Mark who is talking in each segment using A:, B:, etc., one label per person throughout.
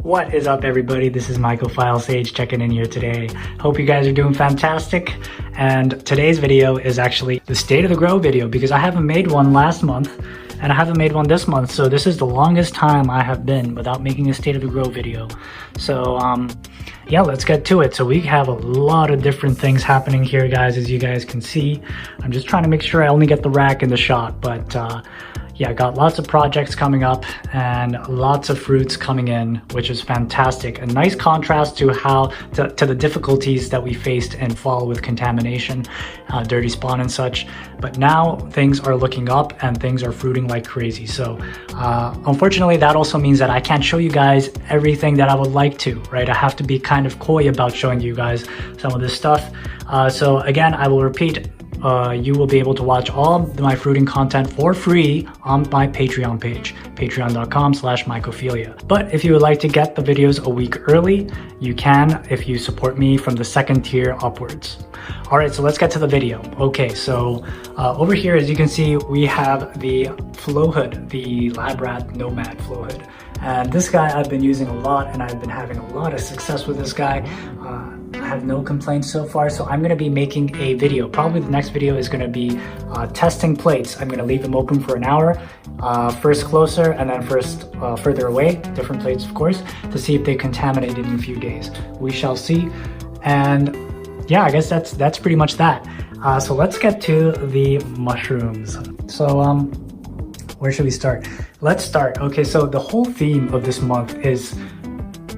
A: What is up, everybody? This is mycophilia.official checking in here today. Hope you guys are doing fantastic. And today's video is actually the state of the grow video because I haven't made one last month and I haven't made one this month. So this is the longest time I have been without making a state of the grow video. So yeah, let's get to it. So we have a lot of different things happening here, guys, as you guys can see. I'm just trying to make sure I only get the rack in the shot, but yeah, got lots of projects coming up and lots of fruits coming in, which is fantastic. A nice contrast to to the difficulties that we faced in fall with contamination, dirty spawn and such. But now things are looking up and things are fruiting like crazy. So unfortunately, that also means that I can't show you guys everything that I would like to, right? I have to be kind of coy about showing you guys some of this stuff. So again, I will repeat, you will be able to watch all my fruiting content for free on my Patreon page, patreon.com/mycophilia. But if you would like to get the videos a week early, you can if you support me from the second tier upwards. All right, so let's get to the video. Okay, so over here, as you can see, we have the Flowhood, the lab rat nomad Flowhood. And this guy I've been using a lot and I've been having a lot of success with this guy. I have no complaints so far, so I'm going to be making a video. Probably the next video is going to be testing plates. I'm going to leave them open for an hour, first closer and then first further away, different plates of course, to see if they contaminated in a few days. We shall see. And yeah, I guess that's pretty much that. So let's get to the mushrooms. So where should we start? Let's start. Okay, so the whole theme of this month is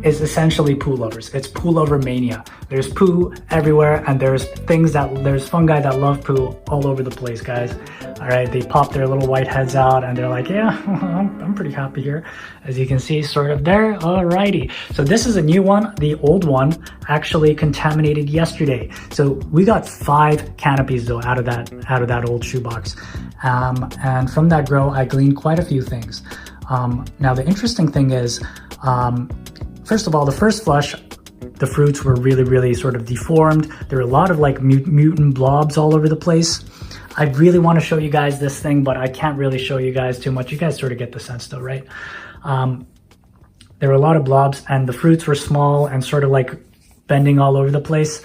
A: essentially poo lovers. It's poo lover mania. There's poo everywhere and there's fungi that love poo all over the place, guys. All right, they pop their little white heads out and they're like, yeah, I'm pretty happy here. As you can see, sort of there. Alrighty. So this is a new one. The old one actually contaminated yesterday. So we got 5 canopies though out of that old shoebox. And from that grow, I gleaned quite a few things. Now the interesting thing is, first of all, the first flush, the fruits were really sort of deformed. There were a lot of like mutant blobs all over the place. I really want to show you guys this thing, but I can't really show you guys too much. You guys sort of get the sense though, right? There were a lot of blobs and the fruits were small and sort of like bending all over the place.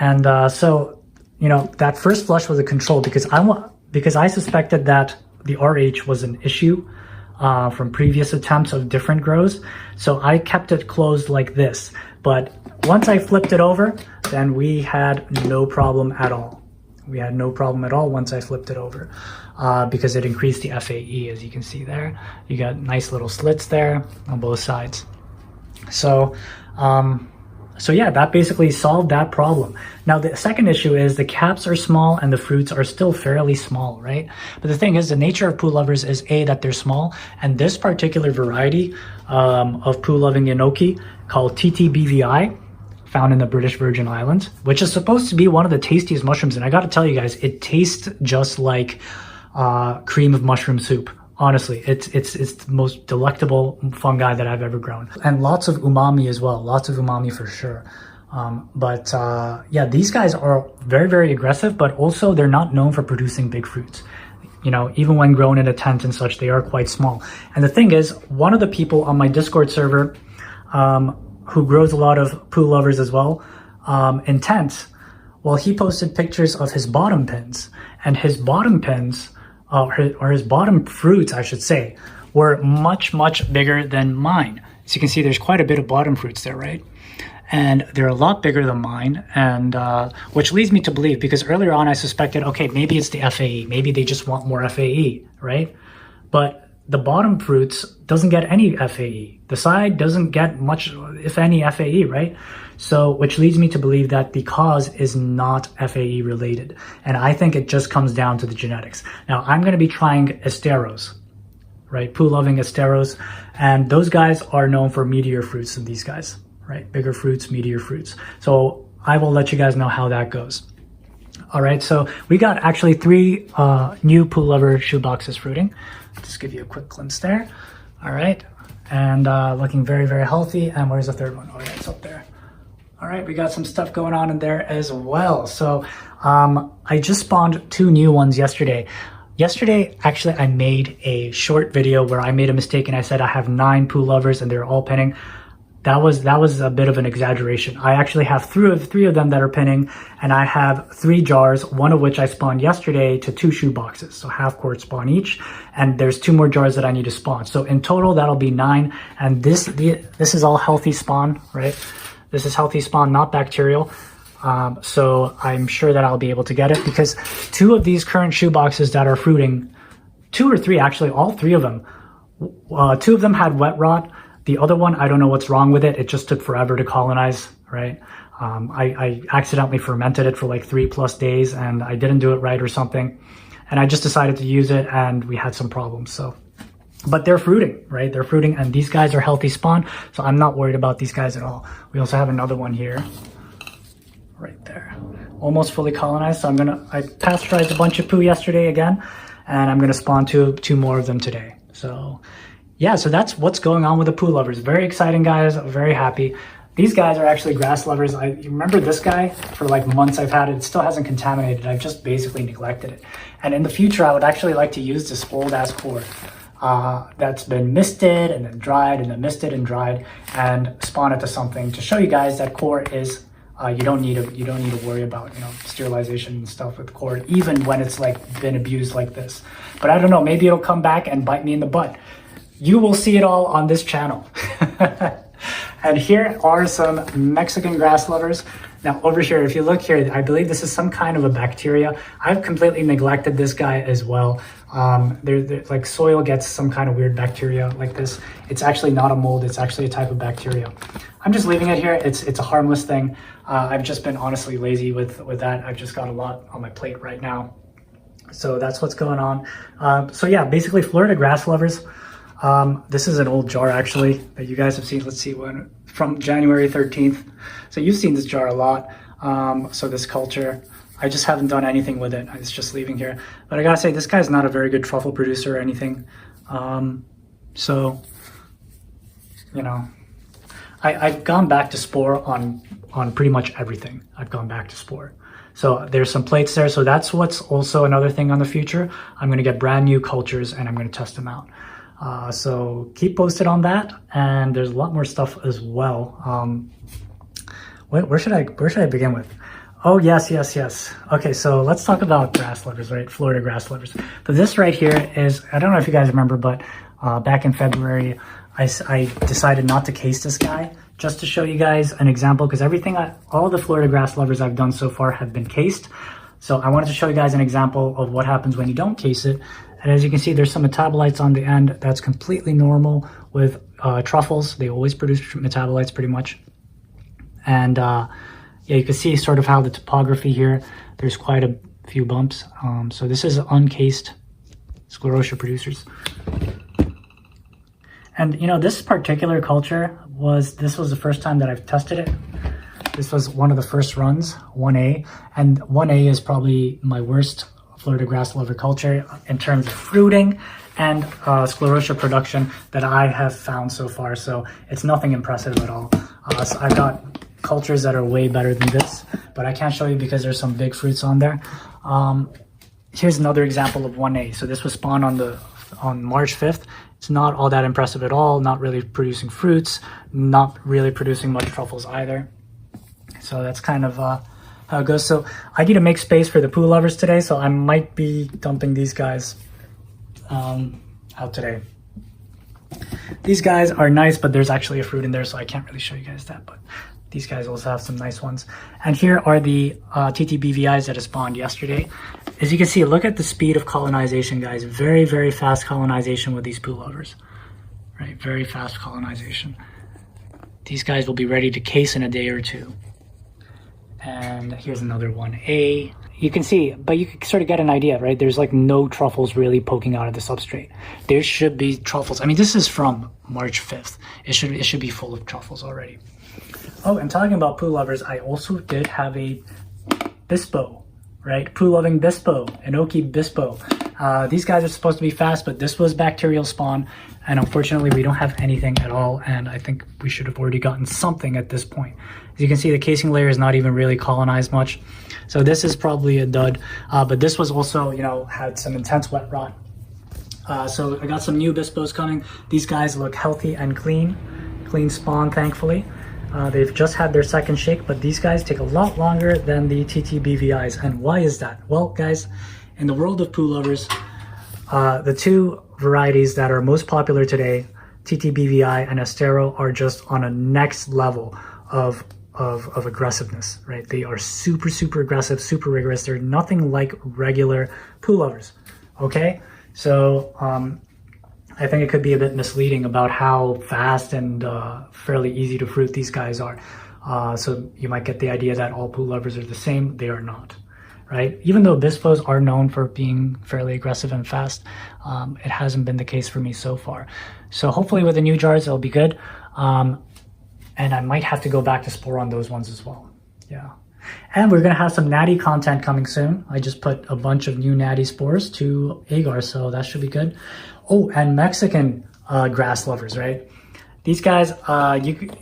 A: And so, you know, that first flush was a control because I suspected that the RH was an issue from previous attempts of different grows. So I kept it closed like this. But once I flipped it over, then we had no problem at all. We had no problem at all once I flipped it over because it increased the FAE, as you can see there. You got nice little slits there on both sides. So, so yeah, that basically solved that problem. Now the second issue is the caps are small and the fruits are still fairly small, right? But the thing is, the nature of poo lovers is that they're small, and this particular variety of poo loving enoki called TTBVI, found in the British Virgin Islands, which is supposed to be one of the tastiest mushrooms. And I gotta tell you guys, it tastes just like cream of mushroom soup. Honestly, it's the most delectable fungi that I've ever grown. And lots of umami as well, lots of umami for sure. But yeah, these guys are very aggressive, but also they're not known for producing big fruits. You know, even when grown in a tent and such, they are quite small. And the thing is, one of the people on my Discord server, who grows a lot of poo lovers as well, in tents, well, he posted pictures of his bottom pins, and his bottom pins, or his bottom fruits, I should say, were much bigger than mine. As you can see, there's quite a bit of bottom fruits there, right? And they're a lot bigger than mine, and which leads me to believe, because earlier on I suspected, okay, maybe it's the FAE, maybe they just want more FAE, right? But the bottom fruits doesn't get any FAE. The side doesn't get much, if any, FAE, right? So, which leads me to believe that the cause is not FAE related. And I think it just comes down to the genetics. Now, I'm going to be trying Esteros, right? Poo-loving Esteros. And those guys are known for meatier fruits than these guys, right? Bigger fruits, meatier fruits. So I will let you guys know how that goes. All right, so we got actually 3 new poo lover shoeboxes fruiting. Just give you a quick glimpse there. All right, and looking very healthy. And where's the third one? Oh yeah, it's up there. All right, we got some stuff going on in there as well. So I just spawned 2 new ones yesterday. Yesterday, actually, I made a short video where I made a mistake and I said I have 9 PooLovers and they're all penning. that was a bit of an exaggeration. I actually have three of them that are pinning, and I have 3 jars, one of which I spawned yesterday to 2 shoe boxes, so half quart spawn each, and there's 2 more jars that I need to spawn. So in total, that'll be 9, and this is all healthy spawn, right? This is healthy spawn, not bacterial. So I'm sure that I'll be able to get it, because 2 of these current shoe boxes that are fruiting, 2 or 3 actually, all 3 of them, 2 of them had wet rot. The other one, I don't know what's wrong with it. It just took forever to colonize, right? I accidentally fermented it for like 3+ days, and I didn't do it right or something. And I just decided to use it, and we had some problems. So, but they're fruiting, right? They're fruiting, and these guys are healthy spawn. So I'm not worried about these guys at all. We also have another one here, right there, almost fully colonized. So I pasteurized a bunch of poo yesterday again, and I'm gonna spawn two more of them today. So yeah, so that's what's going on with the PooLovers. Very exciting, guys. Very happy. These guys are actually Grasslovers. You remember this guy? For like months I've had it. It still hasn't contaminated. I've just basically neglected it. And in the future, I would actually like to use this old ass Coir that's been misted and then dried and then misted and dried, and spawn it to something to show you guys that Coir is you don't need to worry about, you know, sterilization and stuff with Coir, even when it's like been abused like this. But I don't know, maybe it'll come back and bite me in the butt. You will see it all on this channel. And here are some Mexican Grasslovers. Now over here, if you look here, I believe this is some kind of a bacteria. I've completely neglected this guy as well. Like soil gets some kind of weird bacteria like this. It's actually not a mold, it's actually a type of bacteria. I'm just leaving it here. It's a harmless thing. I've just been honestly lazy with that. I've just got a lot on my plate right now. So that's what's going on. So yeah, basically Florida Grasslovers. This is an old jar actually that you guys have seen. Let's see, when from January 13th. So you've seen this jar a lot. So this culture, I just haven't done anything with it. It's just leaving here. But I gotta say, this guy's not a very good truffle producer or anything. So, you know, I've gone back to spore on pretty much everything. I've gone back to spore. So there's some plates there. So that's what's also another thing on the future. I'm gonna get brand new cultures and I'm gonna test them out. So keep posted on that, and there's a lot more stuff as well. Where should I begin with? Oh yes. Okay, so let's talk about Grasslovers, right? Florida Grasslovers. So this right here is, I don't know if you guys remember, but back in February, I decided not to case this guy, just to show you guys an example, because all the Florida Grasslovers I've done so far have been cased. So I wanted to show you guys an example of what happens when you don't case it. And as you can see, there's some metabolites on the end. That's completely normal with truffles. They always produce metabolites pretty much. And yeah, you can see sort of how the topography here, there's quite a few bumps. So this is uncased sclerotia producers. And you know, this particular culture was the first time that I've tested it. This was one of the first runs, 1A. And 1A is probably my worst Florida Grasslover culture in terms of fruiting and sclerotia production that I have found so far. So it's nothing impressive at all. So I've got cultures that are way better than this, but I can't show you because there's some big fruits on there. Here's another example of 1A. So this was spawned on March 5th. It's not all that impressive at all, not really producing fruits, not really producing much truffles either. So that's kind of how it goes. So I need to make space for the PooLovers today, so I might be dumping these guys out today. These guys are nice, but there's actually a fruit in there, so I can't really show you guys that, but these guys also have some nice ones. And here are the TTBVIs that have spawned yesterday. As you can see, look at the speed of colonization, guys. Very, very fast colonization with these PooLovers, right? Very fast colonization. These guys will be ready to case in a day or two. And here's another 1A. You can see, but you can sort of get an idea, right? There's like no truffles really poking out of the substrate. There should be truffles. I mean, this is from March 5th. It should be full of truffles already. Oh, and talking about PooLovers, I also did have a Bispo, right? Poo-loving Bispo, Enoki Bispo. These guys are supposed to be fast, but this was bacterial spawn, and unfortunately we don't have anything at all, and I think we should have already gotten something at this point. As you can see, the casing layer is not even really colonized much, so this is probably a dud, but this was also, you know, had some intense wet rot. So I got some new Bispos coming. These guys look healthy and clean, clean spawn, thankfully. They've just had their second shake, but these guys take a lot longer than the TTBVIs. And why is that? Well, guys, in the world of PooLovers, the two varieties that are most popular today, TTBVI and Estero, are just on a next level of aggressiveness, right? They are super, super aggressive, super rigorous. They're nothing like regular PooLovers, okay? So I think it could be a bit misleading about how fast and fairly easy to fruit these guys are. So you might get the idea that all PooLovers are the same. They are not, right? Even though Bispos are known for being fairly aggressive and fast, it hasn't been the case for me so far. So hopefully with the new jars, it'll be good. And I might have to go back to spore on those ones as well. Yeah. And we're going to have some natty content coming soon. I just put a bunch of new natty spores to agar, so that should be good. Oh, and Mexican Grasslovers, right? These guys,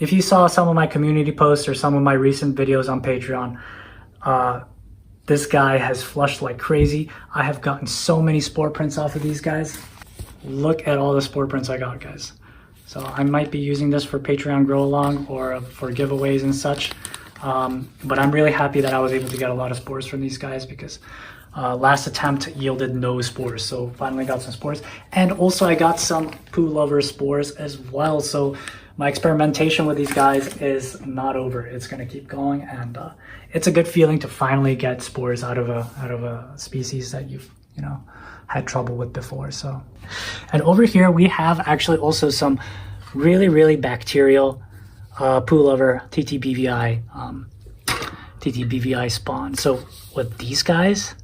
A: if you saw some of my community posts or some of my recent videos on Patreon, this guy has flushed like crazy. I have gotten so many spore prints off of these guys. Look at all the spore prints I got, guys. So I might be using this for Patreon grow along or for giveaways and such. But I'm really happy that I was able to get a lot of spores from these guys because last attempt yielded no spores. So finally got some spores. And also I got some PooLover spores as well. So my experimentation with these guys is not over. It's going to keep going, and it's a good feeling to finally get spores out of a species that you've had trouble with before. So, and over here we have actually also some really bacterial PooLover TTBVI spawn. So with these guys,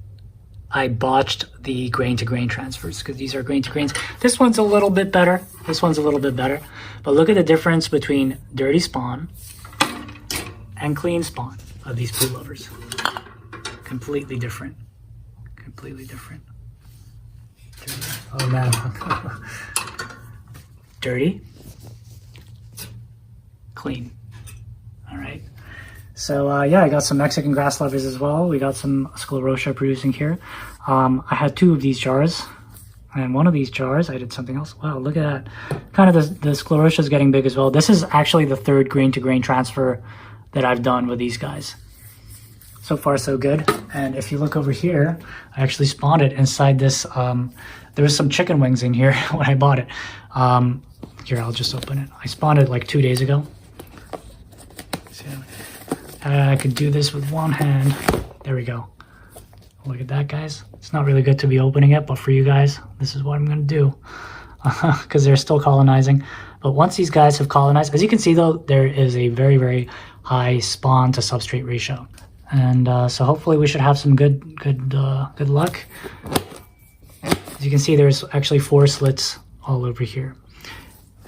A: I botched the grain to grain transfers because these are grain to grains. This one's a little bit better. This one's a little bit better. But look at the difference between dirty spawn and clean spawn of these PooLovers. Completely different. Completely different. Oh man. Dirty. Clean. All right. So yeah, I got some Mexican Grasslovers as well. We got some sclerotia producing here. I had 2 of these jars, and one of these jars I did something else. Wow, look at that. Kind of the sclerotia is getting big as well. This is actually the 3rd grain to grain transfer that I've done with these guys. So far so good. And if you look over here, I actually spawned it inside this. There was some chicken wings in here when I bought it. Here, I'll just open it. I spawned it like 2 days ago. I could do this with one hand. There we go. Look at that, guys. It's not really good to be opening it, but for you guys, this is what I'm going to do. Because they're still colonizing. But once these guys have colonized, as you can see though, there is a very high spawn to substrate ratio. And so hopefully we should have some good luck. As you can see, there's actually 4 slits all over here.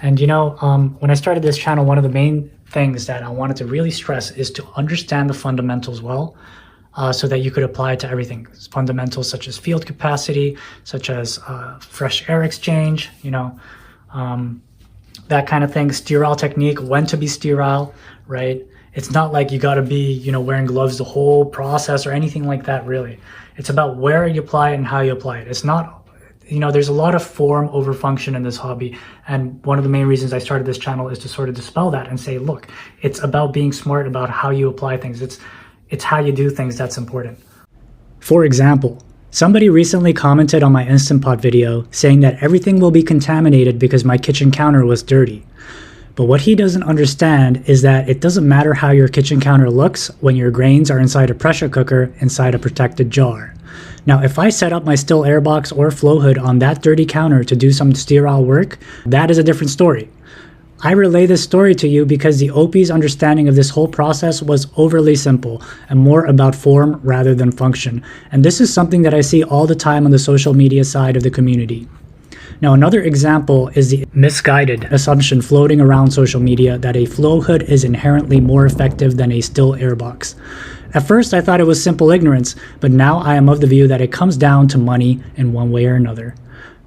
A: And when I started this channel, one of the main things that I wanted to really stress is to understand the fundamentals well, so that you could apply it to everything. Fundamentals such as field capacity, such as fresh air exchange, that kind of thing. Sterile technique, when to be sterile, right? It's not like you got to be, wearing gloves the whole process or anything like that, really. It's about where you apply it and how you apply it. It's not, there's a lot of form over function in this hobby. And one of the main reasons I started this channel is to sort of dispel that and say, look, it's about being smart about how you apply things. It's how you do things that's important. For example, somebody recently commented on my Instant Pot video saying that everything will be contaminated because my kitchen counter was dirty. But what he doesn't understand is that it doesn't matter how your kitchen counter looks when your grains are inside a pressure cooker inside a protected jar. Now, if I set up my still air box or Flowhood on that dirty counter to do some sterile work, that is a different story. I relay this story to you because the OP's understanding of this whole process was overly simple and more about form rather than function. And this is something that I see all the time on the social media side of the community. Now, another example is the misguided assumption floating around social media that a Flowhood is inherently more effective than a still air box. At first, I thought it was simple ignorance, but now I am of the view that it comes down to money in one way or another.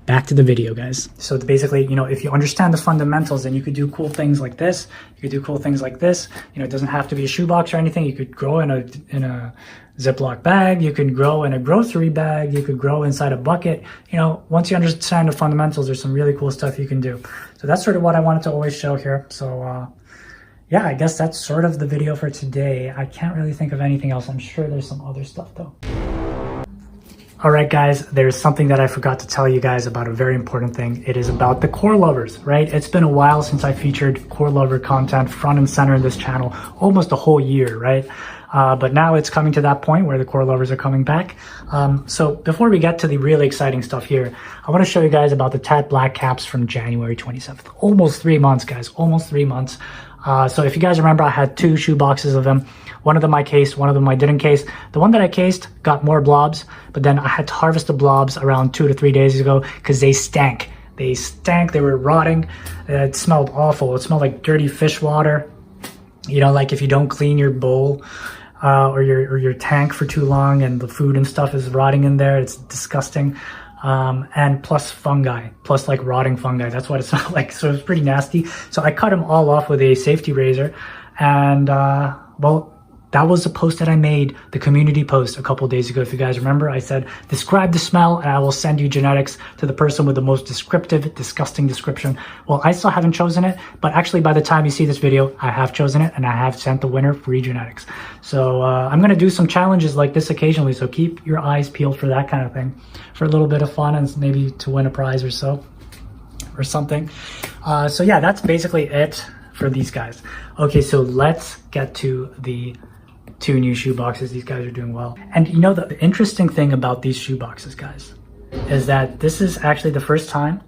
A: Back to the video, guys. So basically, if you understand the fundamentals, then you could do cool things like this. You could do cool things like this. It doesn't have to be a shoebox or anything. You could grow in a Ziploc bag. You could grow in a grocery bag. You could grow inside a bucket. Once you understand the fundamentals, there's some really cool stuff you can do. So that's sort of what I wanted to always show here. So yeah, I guess that's sort of the video for today. I can't really think of anything else. I'm sure there's some other stuff though. All right, guys, there's something that I forgot to tell you guys about, a very important thing. It is about the core lovers, right? It's been a while since I featured core lover content front and center in this channel, almost a whole year, right? But now it's coming to that point where the core lovers are coming back. So before we get to the really exciting stuff here, I want to show you guys about the Tat Black caps from January 27th. Almost 3 months, guys, almost 3 months. So if you guys remember, I had 2 shoe boxes of them. One of them I cased, one of them I didn't case. The one that I cased got more blobs, but then I had to harvest the blobs around 2 to 3 days ago because they stank. They stank, they were rotting. It smelled awful. It smelled like dirty fish water. You know, like if you don't clean your bowl or your tank for too long and the food and stuff is rotting in there, it's disgusting. And plus fungi, plus like rotting fungi. That's what it smelled like. So it was pretty nasty. So I cut them all off with a safety razor. And well, that was the post that I made, the community post a couple days ago. If you guys remember, I said, describe the smell and I will send you genetics to the person with the most descriptive, disgusting description. Well, I still haven't chosen it, but actually by the time you see this video, I have chosen it and I have sent the winner free genetics. So I'm going to do some challenges like this occasionally. So keep your eyes peeled for that kind of thing, for a little bit of fun and maybe to win a prize or so, or something. So yeah, that's basically it for these guys. Okay, so let's get to the 2 new shoe boxes. These guys are doing well. And you know, the interesting thing about these shoe boxes, guys, is that this is actually the first time.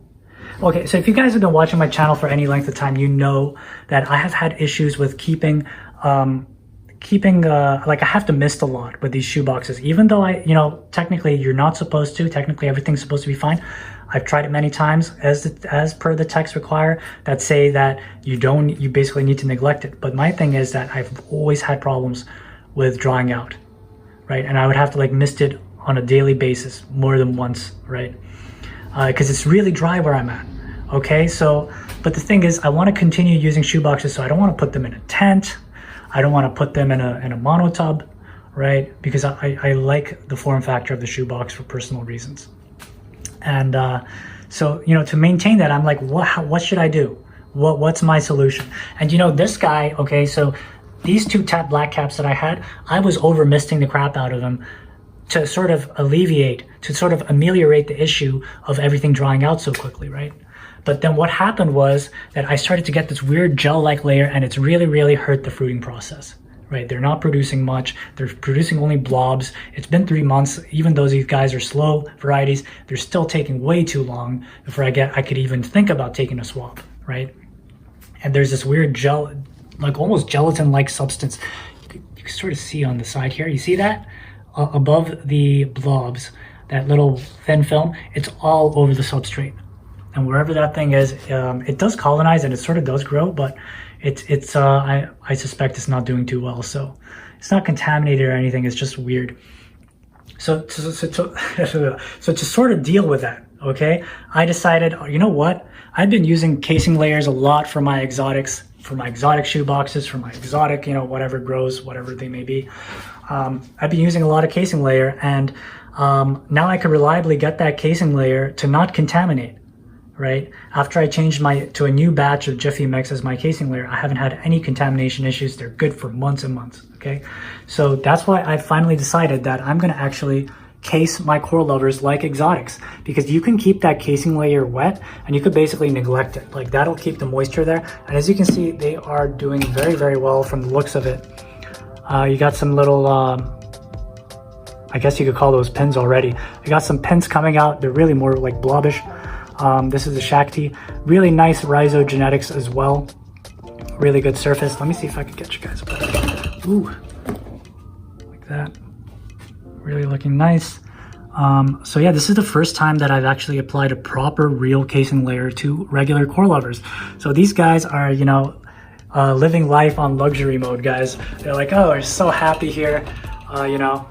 A: Okay, so if you guys have been watching my channel for any length of time, you know that I have had issues with keeping like I have to mist a lot with these shoe boxes, even though you know, technically you're not supposed to, technically everything's supposed to be fine. I've tried it many times as per the text require that say that you basically need to neglect it. But my thing is that I've always had problems with drying out, right? And I would have to like mist it on a daily basis more than once, right? Because it's really dry where I'm at, okay? So, but the thing is, I want to continue using shoe boxes, so I don't want to put them in a tent. I don't want to put them in a mono tub, right? Because I like the form factor of the shoe box for personal reasons. And so, you know, to maintain that, I'm like, what should I do? What's my solution? And you know, this guy, okay, so these 2 Tat Black caps that I had, I was over misting the crap out of them to sort of ameliorate the issue of everything drying out so quickly, right? But then what happened was that I started to get this weird gel-like layer and it's really, really hurt the fruiting process, right? They're not producing much. They're producing only blobs. It's been 3 months. Even though these guys are slow varieties, they're still taking way too long before I could even think about taking a swap, right? And there's this weird gel, like almost gelatin-like substance. You can sort of see on the side here. You see that? Above the blobs, that little thin film, it's all over the substrate. And wherever that thing is, it does colonize and it sort of does grow, but I suspect it's not doing too well. So it's not contaminated or anything. It's just weird. So to sort of deal with that, okay, I decided, you know what? I've been using casing layers a lot for my exotics, for my exotic shoe boxes, for my exotic, you know, whatever grows, whatever they may be. I've been using a lot of casing layer, and now I can reliably get that casing layer to not contaminate, right? After I changed to a new batch of Jiffy Mix as my casing layer, I haven't had any contamination issues. They're good for months and months, okay? So that's why I finally decided that I'm gonna actually case my core lovers like exotics, because you can keep that casing layer wet and you could basically neglect it. Like that'll keep the moisture there. And as you can see, they are doing very, very well from the looks of it. You got some little, I guess you could call those pins already. You got some pins coming out. They're really more like blobbish. This is the Shakti. Really nice rhizogenetics as well. Really good surface. Let me see if I can get you guys a better. Ooh, like that. Really looking nice. So yeah, this is the first time that I've actually applied a proper real casing layer to regular core lovers. So these guys are, you know, living life on luxury mode, guys. They're like, oh, we're so happy here. You know,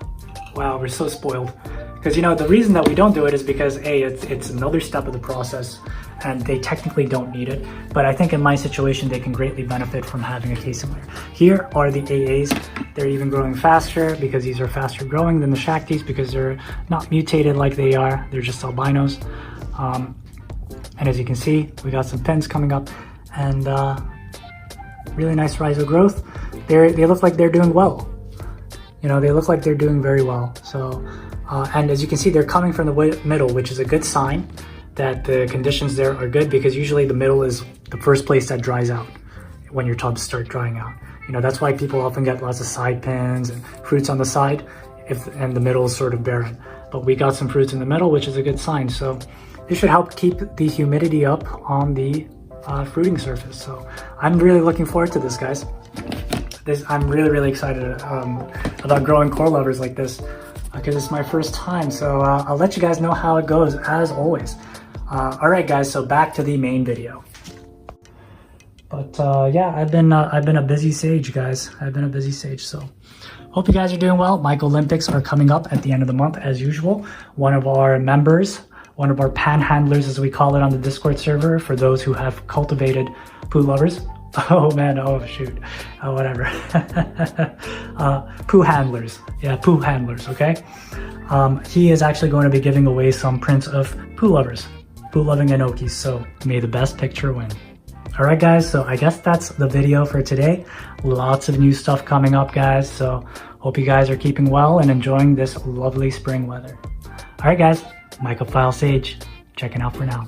A: wow, we're so spoiled. Because, you know, the reason that we don't do it is because, A, it's another step of the process and they technically don't need it. But I think in my situation, they can greatly benefit from having a casing layer. Here are the AAs. They're even growing faster because these are faster growing than the Shaktis because they're not mutated like they are. They're just albinos. And And as you can see, we got some pins coming up and really nice rhizal growth. They look like they're doing well. You know, they look like they're doing very well. So, and as you can see, they're coming from the middle, which is a good sign that the conditions there are good, because usually the middle is the first place that dries out when your tubs start drying out. You know, that's why people often get lots of side pins and fruits on the side, and the middle is sort of barren. But we got some fruits in the middle, which is a good sign. So this should help keep the humidity up on the fruiting surface. So I'm really looking forward to this, guys. I'm really excited about growing core lovers like this, because it's my first time. So I'll let you guys know how it goes, as always. All right, guys, so back to the main video. But yeah, I've been a busy sage, guys. I've been a busy sage, so hope you guys are doing well. Myco Olympics are coming up at the end of the month, as usual. One of our members, one of our panhandlers, as we call it on the Discord server, for those who have cultivated PooLovers. Oh man, oh shoot, whatever. Poo handlers, yeah, poo handlers, okay? He is actually going to be giving away some prints of PooLovers, poo-loving Enokis, so may the best picture win. All right, guys, so I guess that's the video for today. Lots of new stuff coming up, guys, so hope you guys are keeping well and enjoying this lovely spring weather. All right, guys, Mycophile Sage, checking out for now.